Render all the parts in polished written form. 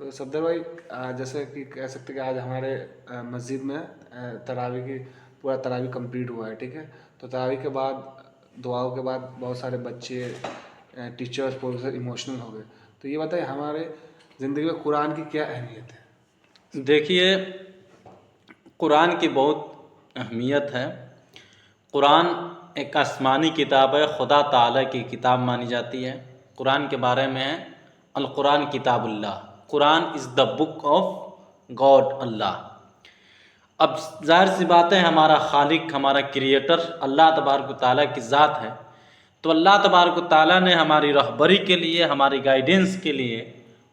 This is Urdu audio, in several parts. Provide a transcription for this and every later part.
تو صفدر بھائی جیسے کہ کہہ سکتے کہ آج ہمارے مسجد میں تراویح کی پورا تراویح کمپلیٹ ہوا ہے، ٹھیک ہے. تو تراویح کے بعد دعاؤں کے بعد بہت سارے بچے، ٹیچرس، پروفیسر ایموشنل ہو گئے. تو یہ بتائیں ہمارے زندگی میں قرآن کی کیا اہمیت ہے؟ دیکھیے، قرآن کی بہت اہمیت ہے. قرآن ایک آسمانی کتاب ہے، خدا تعالیٰ کی کتاب مانی جاتی ہے. قرآن کے بارے میں ہے القرآن کتاب اللہ، قرآن از دا بک آف گاڈ اللہ. اب ظاہر سی بات ہے، ہمارا خالق، ہمارا کریٹر اللہ تبارک و تعالیٰ کی ذات ہے. تو اللہ تبارک و تعالیٰ نے ہماری رہبری کے لیے، ہماری گائیڈنس کے لیے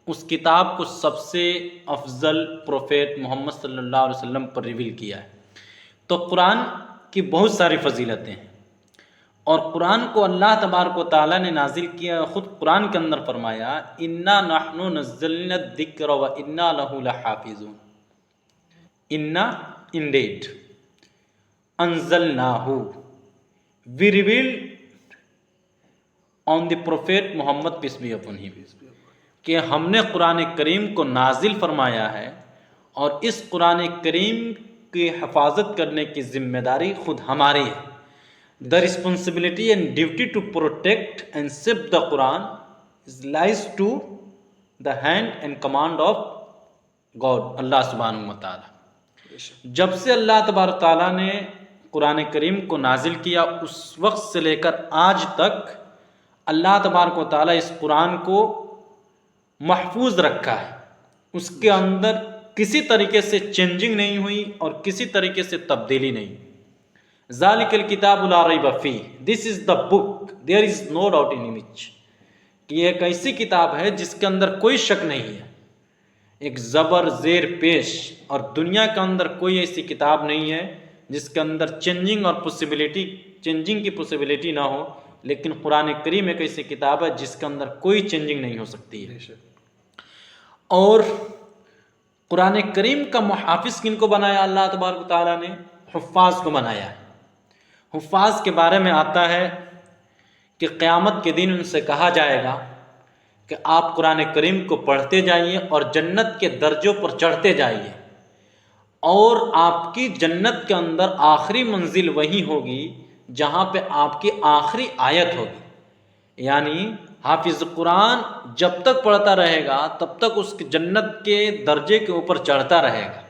اس کتاب کو سب سے افضل پروفیٹ محمد صلی اللہ علیہ وسلم پر ریویل کیا ہے. تو قرآن کی بہت ساری فضیلتیں ہیں، اور قرآن کو اللہ تبارک و تعالیٰ نے نازل کیا. خود قرآن کے اندر فرمایا انا نحن نزلنا الذکر و انا لہ لحافظون. انا indeed انزلناہ we revealed on the prophet Muhammad peace be upon him کہ ہم نے قرآن کریم کو نازل فرمایا ہے، اور اس قرآن کریم کی حفاظت کرنے کی ذمہ داری خود ہماری ہے. The responsibility and duty to protect and save the Quran lies to the hand and command of God اللہ سبحانہ و تعالیٰ. جب سے اللہ تبارک تعالیٰ نے قرآن کریم کو نازل کیا، اس وقت سے لے کر آج تک اللہ تبارک و تعالیٰ اس قرآن کو محفوظ رکھا ہے. اس کے اندر کسی طریقے سے چینجنگ نہیں ہوئی اور کسی طریقے سے تبدیلی نہیں. ذالک الکتاب لا ریب فیہ، دس از دا بک دیر از نو ڈاؤٹ ان وچ، کہ یہ ایک ایسی کتاب ہے جس کے اندر کوئی شک نہیں ہے. ایک زبر زیر پیش، اور دنیا کے اندر کوئی ایسی کتاب نہیں ہے جس کے اندر چینجنگ کی پوسیبلٹی نہ ہو. لیکن قرآن کریم ایک ایسی کتاب ہے جس کے اندر کوئی چینجنگ نہیں ہو سکتی ہے. اور قرآن کریم کا محافظ کن کو بنایا اللہ تبارک و تعالیٰ نے؟ حفاظ کو بنایا ہے. حفاظ کے بارے میں آتا ہے کہ قیامت کے دن ان سے کہا جائے گا کہ آپ قرآن کریم کو پڑھتے جائیے اور جنت کے درجوں پر چڑھتے جائیے، اور آپ کی جنت کے اندر آخری منزل وہی ہوگی جہاں پہ آپ کی آخری آیت ہوگی. یعنی حافظ قرآن جب تک پڑھتا رہے گا تب تک اس کی جنت کے درجے کے اوپر چڑھتا رہے گا.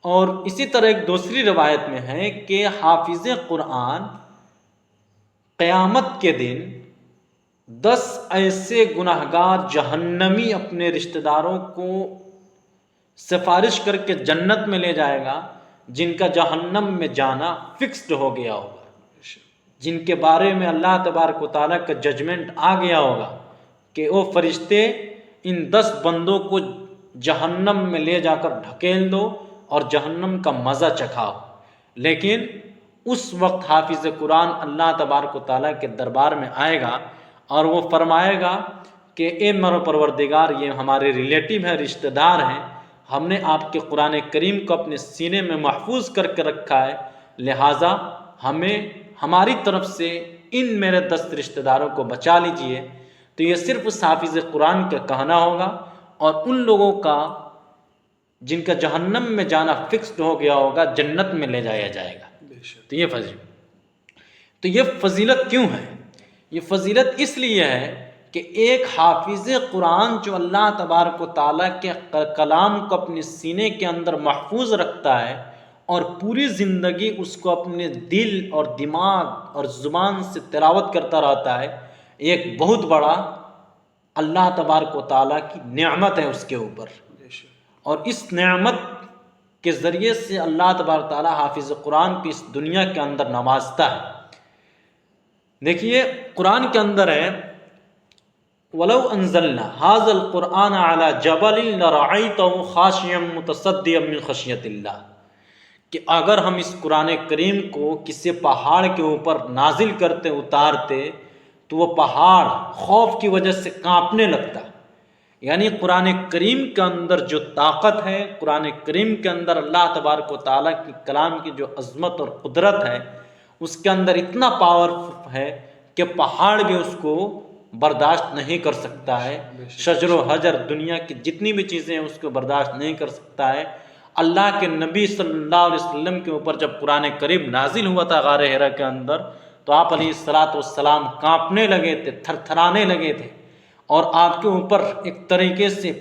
اور اسی طرح ایک دوسری روایت میں ہے کہ حافظ قرآن قیامت کے دن 10 ایسے گناہگار جہنمی اپنے رشتہ داروں کو سفارش کر کے جنت میں لے جائے گا، جن کا جہنم میں جانا فکسڈ ہو گیا ہوگا، جن کے بارے میں اللہ تبارک و تعالیٰ کا ججمنٹ آ گیا ہوگا کہ او فرشتے ان 10 بندوں کو جہنم میں لے جا کر ڈھکیل دو اور جہنم کا مزہ چکھاؤ. لیکن اس وقت حافظ قرآن اللہ تبارک و تعالیٰ کے دربار میں آئے گا اور وہ فرمائے گا کہ اے میرے پروردگار، یہ ہمارے ریلیٹیو ہیں، رشتہ دار ہیں، ہم نے آپ کے قرآن کریم کو اپنے سینے میں محفوظ کر کے رکھا ہے، لہٰذا ہمیں ہماری طرف سے ان میرے 10 رشتہ داروں کو بچا لیجئے. تو یہ صرف اس حافظ قرآن کا کہنا ہوگا، اور ان لوگوں کا جن کا جہنم میں جانا فکسڈ ہو گیا ہوگا جنت میں لے جایا جائے گا. تو یہ فضیلت کیوں ہے؟ یہ فضیلت اس لیے ہے کہ ایک حافظ قرآن جو اللہ تبارک و تعالیٰ کے کلام کو اپنے سینے کے اندر محفوظ رکھتا ہے اور پوری زندگی اس کو اپنے دل اور دماغ اور زبان سے تلاوت کرتا رہتا ہے، ایک بہت بڑا اللہ تبارک و تعالیٰ کی نعمت ہے اس کے اوپر. اور اس نعمت کے ذریعے سے اللہ تبارک و تعالیٰ حافظ قرآن کی اس دنیا کے اندر نوازتا ہے. دیکھیے قرآن کے اندر ہے وَلَوْ أَنزَلْنَا هَذَا الْقُرْآنَ عَلَى جَبَلٍ لَرَأَيْتَهُ خَاشِعًا مُتَصَدِّعًا مِنْ خَشْيَةِ اللَّهِ، کہ اگر ہم اس قرآن کریم کو کسی پہاڑ کے اوپر نازل کرتے، اتارتے، تو وہ پہاڑ خوف کی وجہ سے کانپنے لگتا. یعنی قرآن کریم کے اندر جو طاقت ہے، قرآن کریم کے اندر اللہ تبارک و تعالیٰ کی کلام کی جو عظمت اور قدرت ہے، اس کے اندر اتنا پاور ہے کہ پہاڑ بھی اس کو برداشت نہیں کر سکتا ہے، شجر و حجر دنیا کی جتنی بھی چیزیں ہیں اس کو برداشت نہیں کر سکتا ہے۔ اللہ کے نبی صلی اللہ علیہ وسلم کے اوپر جب قرآن کریم نازل ہوا تھا غار حرا کے اندر، تو آپ علیہ الصلاۃ والسلام کانپنے لگے تھے، تھر تھرانے لگے تھے، اور آپ کے اوپر ایک طریقے سے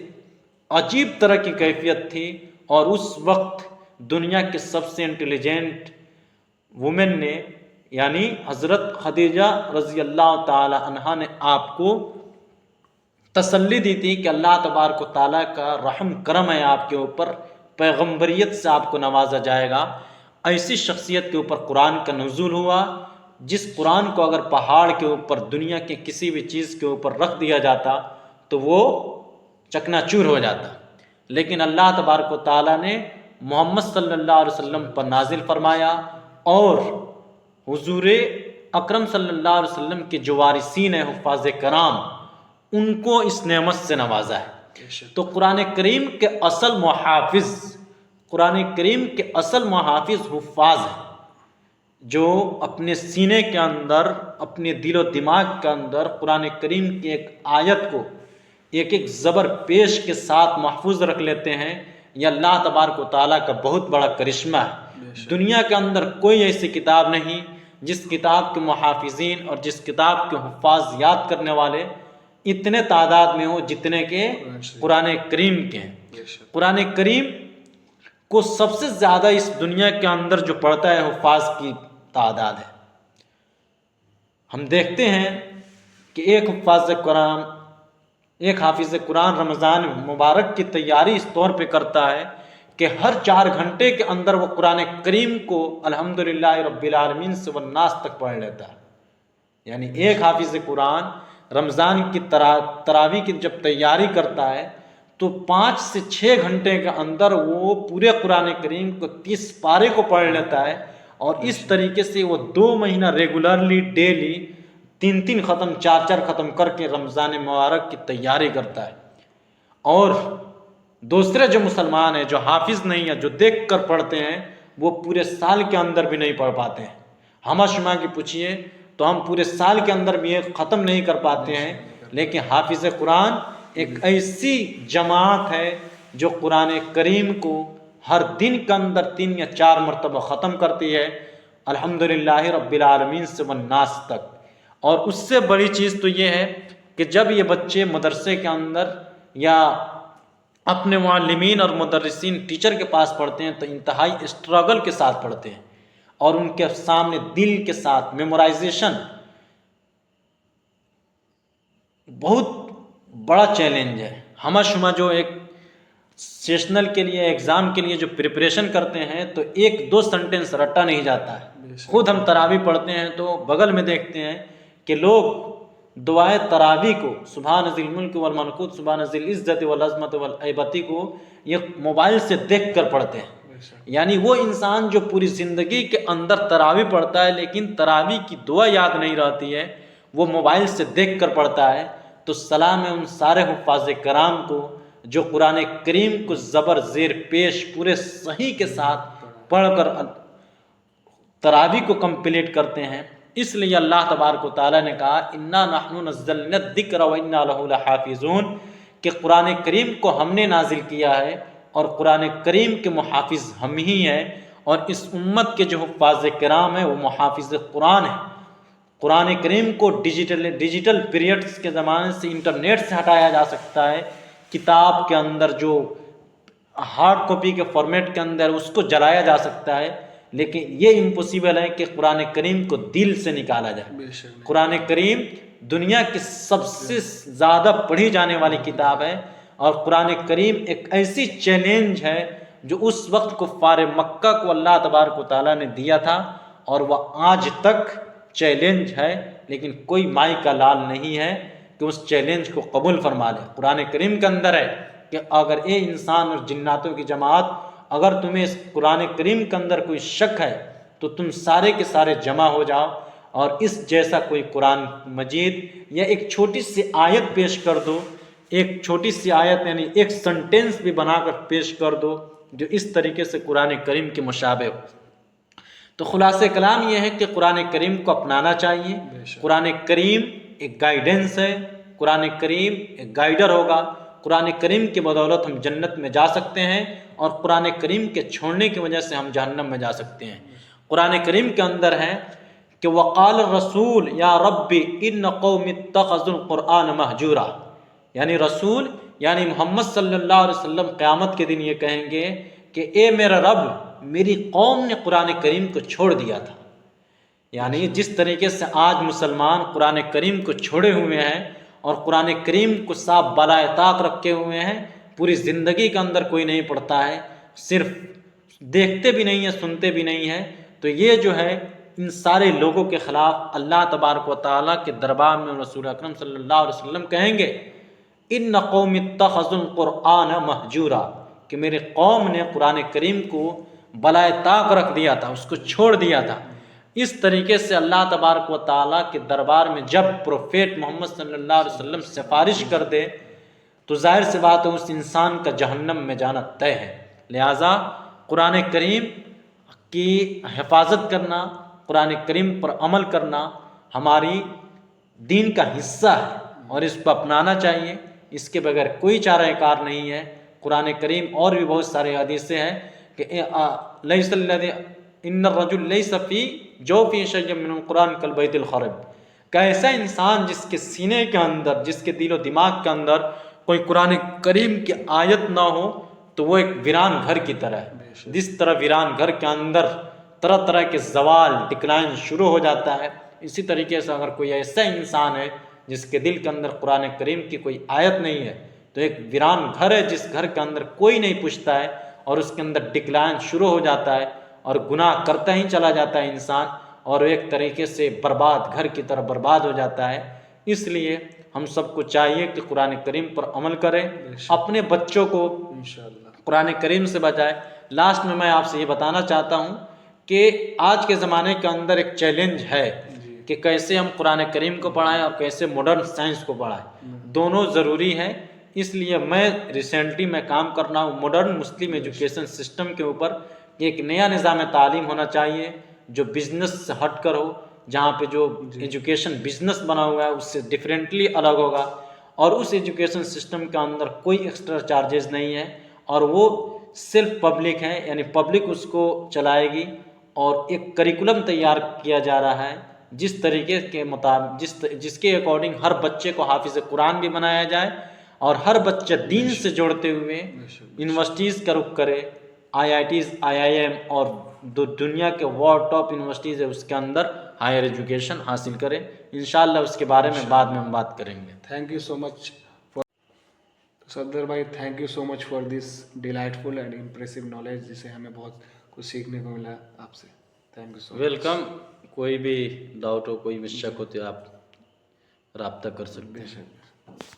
عجیب طرح کی کیفیت تھی، اور اس وقت دنیا کے سب سے انٹیلیجنٹ وومن نے یعنی حضرت خدیجہ رضی اللہ تعالی عنہا نے آپ کو تسلی دی تھی کہ اللہ تبارک و تعالیٰ کا رحم کرم ہے آپ کے اوپر، پیغمبریت سے آپ کو نوازا جائے گا۔ ایسی شخصیت کے اوپر قرآن کا نزول ہوا، جس قرآن کو اگر پہاڑ کے اوپر دنیا کے کسی بھی چیز کے اوپر رکھ دیا جاتا تو وہ چکنا چور ہو جاتا، لیکن اللہ تبارک و تعالیٰ نے محمد صلی اللہ علیہ وسلم پر نازل فرمایا، اور حضور اکرم صلی اللہ علیہ وسلم کے جو وارثین ہیں حفاظ کرام، ان کو اس نعمت سے نوازا ہے۔ تو قرآن کریم کے اصل محافظ، قرآن کریم کے اصل محافظ حفاظ ہیں، جو اپنے سینے کے اندر، اپنے دل و دماغ کے اندر قرآن کریم کی ایک آیت کو ایک ایک زبر پیش کے ساتھ محفوظ رکھ لیتے ہیں۔ یہ اللہ تبارک و تعالیٰ کا بہت بڑا کرشمہ ہے۔ دنیا کے اندر کوئی ایسی کتاب نہیں جس کتاب کے محافظین اور جس کتاب کے حفاظ یاد کرنے والے اتنے تعداد میں ہو جتنے کہ قرآن کریم کے ہیں۔ قرآن کریم کو سب سے زیادہ اس دنیا کے اندر جو پڑھتا ہے حفاظ کی تعداد ہے۔ ہم دیکھتے ہیں کہ ایک حافظ قرآن رمضان مبارک کی تیاری اس طور پہ کرتا ہے کہ ہر 4 گھنٹے کے اندر وہ قرآن کریم کو الحمدللہ رب العالمین سے والناس تک پڑھ لیتا ہے۔ یعنی ایک حافظ قرآن رمضان کی تراویح کی جب تیاری کرتا ہے تو 5 سے 6 گھنٹے کے اندر وہ پورے قرآن کریم کو 30 پارے کو پڑھ لیتا ہے، اور اس طریقے سے وہ 2 مہینہ ریگولرلی ڈیلی 3 ختم 4 ختم کر کے رمضان مبارک کی تیاری کرتا ہے۔ اور دوسرے جو مسلمان ہیں جو حافظ نہیں ہیں، جو دیکھ کر پڑھتے ہیں، وہ پورے سال کے اندر بھی نہیں پڑھ پاتے ہیں۔ ہمہ شمہ کی پوچھئے تو ہم پورے سال کے اندر بھی یہ ختم نہیں کر پاتے ہیں، لیکن حافظ قرآن ایک ایسی جماعت ہے جو قرآن کریم کو ہر دن کے اندر 3 یا 4 مرتبہ ختم کرتی ہے، الحمدللہ رب العالمین سے والناس تک۔ اور اس سے بڑی چیز تو یہ ہے کہ جب یہ بچے مدرسے کے اندر یا اپنے معلمین اور مدرسین ٹیچر کے پاس پڑھتے ہیں تو انتہائی اسٹرگل کے ساتھ پڑھتے ہیں، اور ان کے سامنے دل کے ساتھ میمورائزیشن بہت بڑا چیلنج ہے۔ ہمہ شمہ جو ایک سیشنل کے لیے ایگزام کے لیے جو پریپریشن کرتے ہیں تو 1-2 سنٹنس رٹا نہیں جاتا ہے۔ خود ہم تراویح پڑھتے ہیں تو بغل میں دیکھتے ہیں کہ لوگ دعائے تراویح کو سبحان ذی الملک والملکوت سبحان ذی العزت والعظمت والہیبت کو یہ موبائل سے دیکھ کر پڑھتے ہیں۔ یعنی وہ انسان جو پوری زندگی کے اندر تراویح پڑھتا ہے لیکن تراویح کی دعا یاد نہیں رہتی ہے، وہ موبائل سے دیکھ کر پڑھتا ہے، تو سلام ہے ان سارے حفاظ کرام کو جو قرآن کریم کو زبر زیر پیش پورے صحیح کے ساتھ پڑھ کر تراویح کو کمپلیٹ کرتے ہیں۔ اس لیے اللہ تبارک و تعالیٰ نے کہا انا نحن نزلنا الذکر وانا لہ لحافظون، کہ قرآن کریم کو ہم نے نازل کیا ہے اور قرآن کریم کے محافظ ہم ہی ہیں، اور اس امت کے جو حفاظ کرام ہیں وہ محافظ قرآن ہیں۔ قرآن کریم کو ڈیجیٹل پیریڈز کے زمانے سے انٹرنیٹ سے ہٹایا جا سکتا ہے، کتاب کے اندر جو ہارڈ کاپی کے فارمیٹ کے اندر اس کو جلایا جا سکتا ہے، لیکن یہ امپوسیبل ہے کہ قرآن کریم کو دل سے نکالا جائے۔ قرآن کریم دنیا کی سب سے زیادہ پڑھی جانے والی کتاب ہے، اور قرآن کریم ایک ایسی چیلنج ہے جو اس وقت کفار مکہ کو اللہ تبارک و تعالیٰ نے دیا تھا، اور وہ آج تک چیلنج ہے، لیکن کوئی مائی کا لال نہیں ہے کہ اس چیلنج کو قبول فرما لے۔ قرآن کریم کے اندر ہے کہ اگر اے انسان اور جناتوں کی جماعت، اگر تمہیں اس قرآن کریم کے اندر کوئی شک ہے تو تم سارے کے سارے جمع ہو جاؤ اور اس جیسا کوئی قرآن مجید یا ایک چھوٹی سی آیت پیش کر دو، ایک چھوٹی سی آیت یعنی ایک سنٹینس بھی بنا کر پیش کر دو جو اس طریقے سے قرآن کریم کے مشابہ ہو۔ تو خلاصہ کلام یہ ہے کہ قرآن کریم کو اپنانا چاہیے۔ قرآن کریم ایک گائیڈنس ہے، قرآن کریم ایک گائیڈر ہوگا، قرآن کریم کی بدولت ہم جنت میں جا سکتے ہیں، اور قرآن کریم کے چھوڑنے کی وجہ سے ہم جہنم میں جا سکتے ہیں۔ قرآن کریم کے اندر ہے کہ وقال الرسول یا رب ان قوم اتخذوا القرآن مہجورا، یعنی رسول یعنی محمد صلی اللہ علیہ وسلم قیامت کے دن یہ کہیں گے کہ اے میرا رب، میری قوم نے قرآن کریم کو چھوڑ دیا تھا۔ یعنی جس طریقے سے آج مسلمان قرآن کریم کو چھوڑے ہوئے ہیں اور قرآن کریم کو صاف بالائے طاق رکھے ہوئے ہیں، پوری زندگی کے اندر کوئی نہیں پڑھتا ہے، صرف دیکھتے بھی نہیں ہیں، سنتے بھی نہیں ہیں، تو یہ جو ہے ان سارے لوگوں کے خلاف اللہ تبارک و تعالیٰ کے دربار میں رسول اکرم صلی اللہ علیہ وسلم کہیں گے ان قوم اتخذوا القرآن مہجورا، کہ میرے قوم نے قرآن کریم کو بالائے طاق رکھ دیا تھا، اس کو چھوڑ دیا تھا۔ اس طریقے سے اللہ تبارک و تعالیٰ کے دربار میں جب پروفیٹ محمد صلی اللہ علیہ وسلم سفارش کر دے تو ظاہر سی بات ہے اس انسان کا جہنم میں جانا طے ہے۔ لہٰذا قرآن کریم کی حفاظت کرنا، قرآن کریم پر عمل کرنا ہماری دین کا حصہ ہے اور اس کو اپنانا چاہیے، اس کے بغیر کوئی چارہ کار نہیں ہے۔ قرآن کریم اور بھی بہت سارے حدیثیں ہیں کہ لیس الذی ان الرجل لیس فی جوفی شیء من القرآن کالبیت الخرب، کہ ایسا انسان جس کے سینے کے اندر، جس کے دل و دماغ کے اندر کوئی قرآن کریم کی آیت نہ ہو تو وہ ایک ویران گھر کی طرح ہے۔ جس طرح ویران گھر کے اندر طرح طرح کے زوال ڈکلائن شروع ہو جاتا ہے، اسی طریقے سے اگر کوئی ایسا انسان ہے جس کے دل کے اندر قرآن کریم کی کوئی آیت نہیں ہے تو ایک ویران گھر ہے، جس گھر کے اندر کوئی نہیں پوچھتا ہے اور اس کے اندر ڈکلائن شروع ہو جاتا ہے اور گناہ کرتا ہی چلا جاتا ہے انسان، اور ایک طریقے سے برباد گھر کی طرح برباد ہو جاتا ہے۔ اس لیے ہم سب کو چاہیے کہ قرآن کریم پر عمل کریں، اپنے بچوں کو قرآن کریم سے بچائے۔ لاسٹ میں آپ سے یہ بتانا چاہتا ہوں کہ آج کے زمانے کے اندر ایک چیلنج ہے کہ کیسے ہم قرآن کریم کو پڑھائیں اور کیسے ماڈرن سائنس کو پڑھائیں، دونوں ضروری ہیں۔ اس لیے میں ریسنٹلی کام کر رہا ہوں ماڈرن مسلم ایجوکیشن سسٹم کے اوپر، ایک نیا نظام تعلیم ہونا چاہیے جو بزنس سے ہٹ کر ہو، جہاں پہ جو ایجوکیشن بزنس بنا ہوا ہے اس سے ڈیفرنٹلی الگ ہوگا، اور اس ایجوکیشن سسٹم کے اندر کوئی ایکسٹرا چارجز نہیں ہے، اور وہ صرف پبلک ہیں، یعنی پبلک اس کو چلائے گی، اور ایک کریکولم تیار کیا جا رہا ہے جس طریقے کے مطابق جس کے اکارڈنگ ہر بچے کو حافظ قرآن بھی بنایا جائے اور ہر بچہ دین سے جوڑتے ہوئے یونیورسٹیز کا رخ کرے، IITs IIM اور دنیا کے ورلڈ ٹاپ یونیورسٹیز ہے اس کے اندر ہائر ایجوکیشن حاصل کرے۔ انشاءاللہ اس کے بارے میں بعد میں ہم بات کریں گے۔ Thank you so much Sadar بھائی، thank you so much for this delightful and impressive knowledge, جسے ہمیں بہت کچھ سیکھنے کو ملا آپ سے۔ Thank you so much. Welcome, کوئی بھی ڈاؤٹ ہو، کوئی بھی شک ہو تو آپ رابطہ کر سکتے ہیں۔ بے شک۔